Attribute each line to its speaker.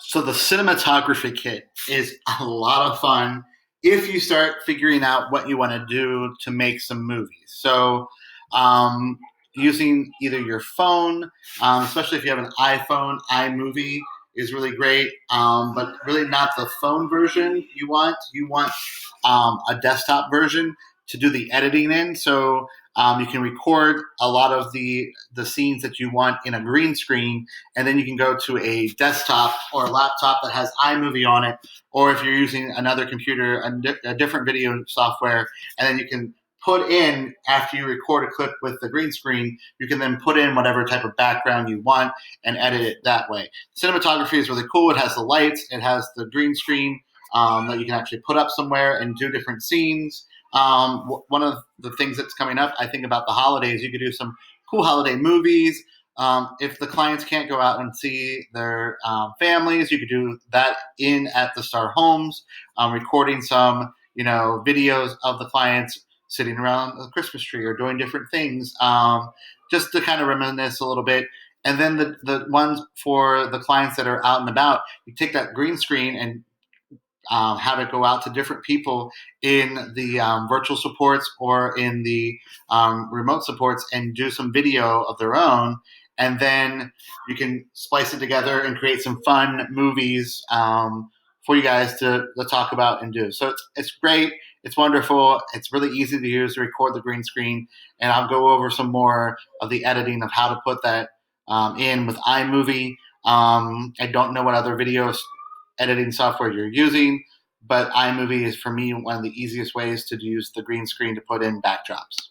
Speaker 1: So the cinematography kit is a lot of fun if you start figuring out what you want to do to make some movies. So um, using either your phone, especially if you have an iPhone, iMovie is really great, but really not the phone version you want. You want a desktop version to do the editing in. So you can record a lot of the scenes that you want in a green screen, and then you can go to a desktop or a laptop that has iMovie on it, or if you're using another computer, a different video software, and then you can put in, after you record a clip with the green screen, you can then put in whatever type of background you want and edit it that way. Cinematography is really cool. It has the lights, it has the green screen that you can actually put up somewhere and do different scenes. One of the things that's coming up, I think, about the holidays, you could do some cool holiday movies. If the clients can't go out and see their families, you could do that in at the Star homes, recording some, videos of the clients sitting around the Christmas tree or doing different things, just to kind of reminisce a little bit. And then the ones for the clients that are out and about, you take that green screen and have it go out to different people in the virtual supports or in the remote supports and do some video of their own. And then you can splice it together and create some fun movies for you guys to talk about and do. So it's great. It's wonderful. It's really easy to use to record the green screen. And I'll go over some more of the editing of how to put that in with iMovie. I don't know what other video editing software you're using, but iMovie is for me one of the easiest ways to use the green screen to put in backdrops.